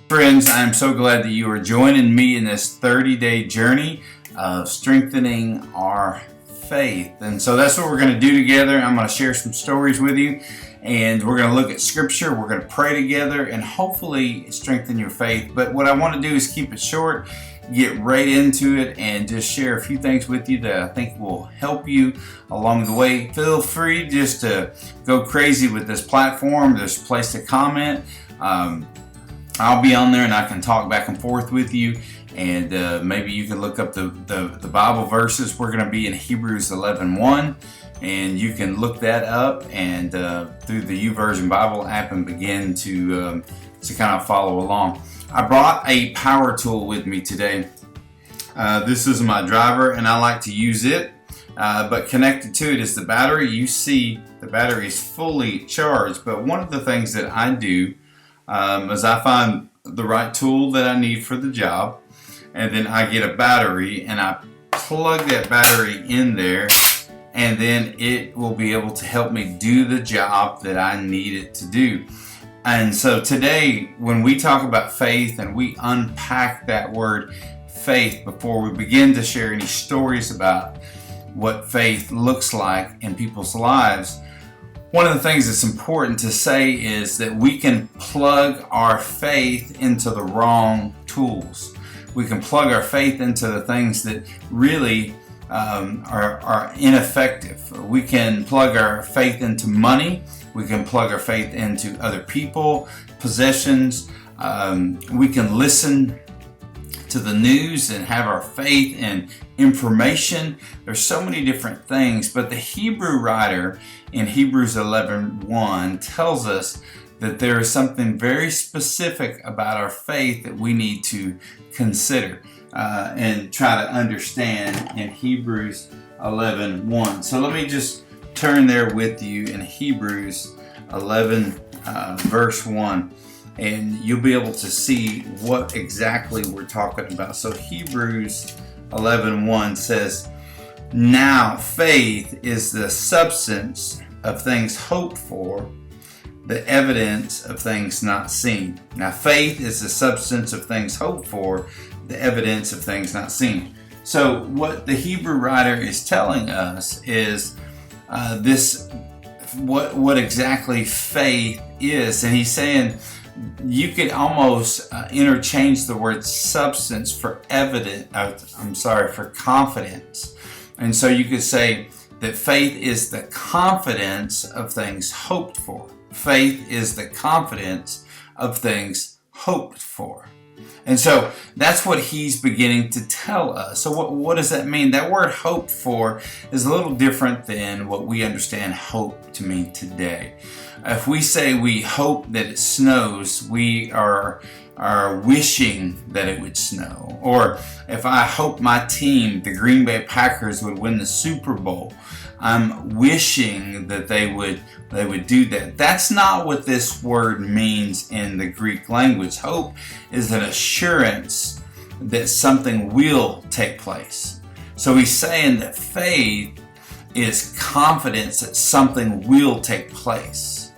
Friends, I'm so glad that you are joining me in this 30-day journey of strengthening our faith. And so that's what we're going to do together. I'm going to share some stories with you, and we're going to look at scripture. We're going to pray together and hopefully strengthen your faith. But what I want to do is keep it short, get right into it, and just share a few things with you that I think will help you along the way. Feel free just to go crazy with this platform. There's a place to comment. I'll be on there and I can talk back and forth with you, and maybe you can look up the Bible verses. We're going to be in Hebrews 11:1, and you can look that up and through the YouVersion Bible app and begin to kind of follow along. I brought a power tool with me today. This is my driver and I like to use it, but connected to it is the battery. You see the battery is fully charged, but one of the things that I do as I find the right tool that I need for the job, and then I get a battery and I plug that battery in there, and then it will be able to help me do the job that I need it to do. And so today, when we talk about faith and we unpack that word faith before we begin to share any stories about what faith looks like in people's lives, one of the things that's important to say is that we can plug our faith into the wrong tools. We can plug our faith into the things that really are ineffective. We can plug our faith into money. We can plug our faith into other people, possessions. We can listen to the news and have our faith in information. There's so many different things, but the Hebrew writer in Hebrews 11:1 tells us that there is something very specific about our faith that we need to consider and try to understand in Hebrews 11:1. So let me just turn there with you in Hebrews 11 verse 1, and you'll be able to see what exactly we're talking about. So Hebrews 11:1 says, "Now faith is the substance of things hoped for, the evidence of things not seen." Now faith is the substance of things hoped for, the evidence of things not seen. So what the Hebrew writer is telling us is what exactly faith is. And he's saying you could almost interchange the word substance for for confidence. And so you could say that faith is the confidence of things hoped for. Faith is the confidence of things hoped for. And so that's what he's beginning to tell us. So what does that mean? That word hoped for is a little different than what we understand hope to mean today. If we say we hope that it snows, we are wishing that it would snow. Or if I hope my team, the Green Bay Packers, would win the Super Bowl, I'm wishing that they would do that. That's not what this word means in the Greek language. Hope is an assurance that something will take place. So he's saying that faith is confidence that something will take place.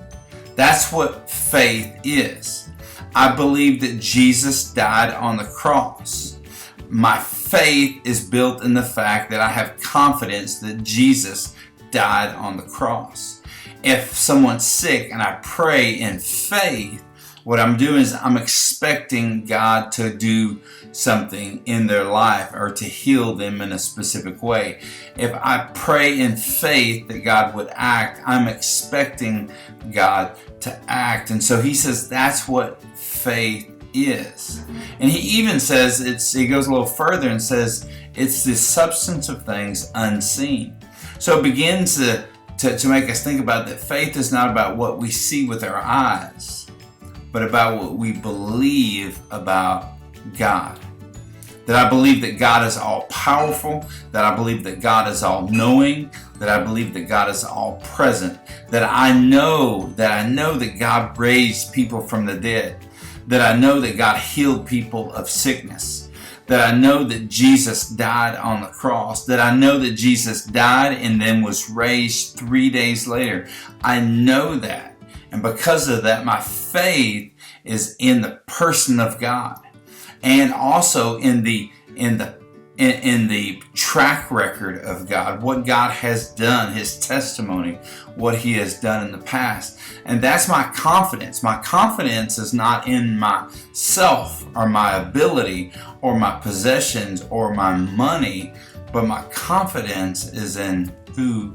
That's what faith is. I believe that Jesus died on the cross. My faith is built in the fact that I have confidence that Jesus died on the cross. If someone's sick and I pray in faith, what I'm doing is I'm expecting God to do something in their life or to heal them in a specific way. If I pray in faith that God would act, I'm expecting God to act. And so he says that's what faith is. And he even says he goes a little further and says it's the substance of things unseen. So it begins to make us think about that faith is not about what we see with our eyes, but about what we believe about God. That I believe that God is all powerful, that I believe that God is all knowing, that I believe that God is all present, that I know that God raised people from the dead, that I know that God healed people of sickness, that I know that Jesus died on the cross, that I know that Jesus died and then was raised 3 days later. I know that. And because of that, my faith is in the person of God, and also in the track record of God, what God has done, His testimony, what He has done in the past. And that's my confidence. My confidence is not in myself or my ability or my possessions or my money, but my confidence is in who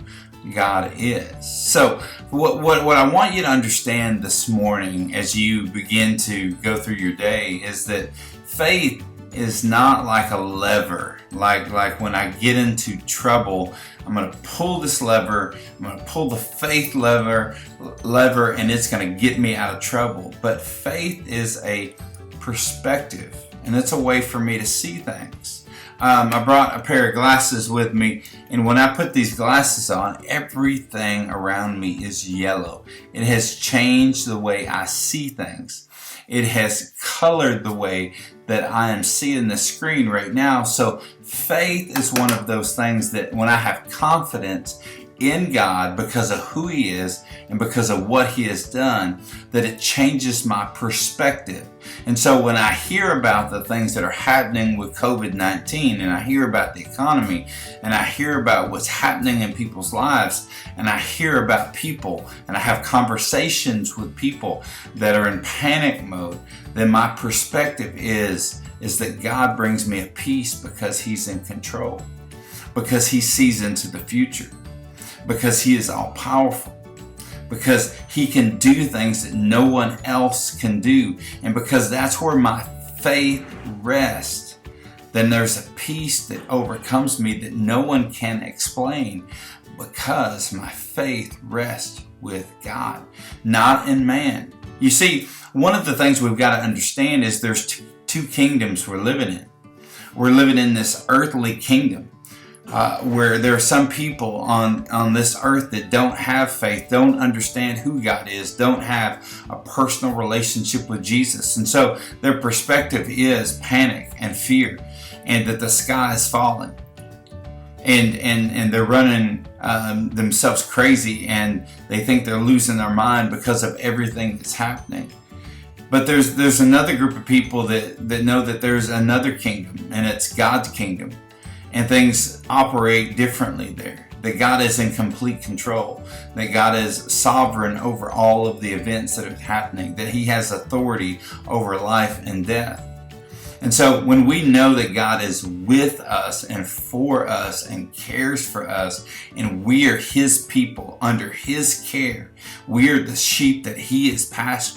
God is. So what I want you to understand this morning as you begin to go through your day is that faith is not like a lever. Like when I get into trouble, I'm going to pull this lever, I'm going to pull the faith lever, and it's going to get me out of trouble. But faith is a perspective, and it's a way for me to see things. I brought a pair of glasses with me, and when I put these glasses on, everything around me is yellow. It has changed the way I see things. It has colored the way that I am seeing the screen right now. So faith is one of those things that when I have confidence in God because of who He is and because of what He has done, that it changes my perspective. And so when I hear about the things that are happening with COVID-19, and I hear about the economy, and I hear about what's happening in people's lives, and I hear about people, and I have conversations with people that are in panic mode, then my perspective is that God brings me a peace because He's in control, because He sees into the future, because He is all powerful, because He can do things that no one else can do. And because that's where my faith rests, then there's a peace that overcomes me that no one can explain, because my faith rests with God, not in man. You see, one of the things we've got to understand is there's two kingdoms we're living in. We're living in this earthly kingdom, where there are some people on this earth that don't have faith, don't understand who God is, don't have a personal relationship with Jesus. And so their perspective is panic and fear, and that the sky is falling. And they're running themselves crazy, and they think they're losing their mind because of everything that's happening. But there's another group of people that know that there's another kingdom, and it's God's kingdom. And things operate differently there. That God is in complete control. That God is sovereign over all of the events that are happening. That He has authority over life and death. And so when we know that God is with us and for us and cares for us, and we are His people under His care, we are the sheep that He is pastoring,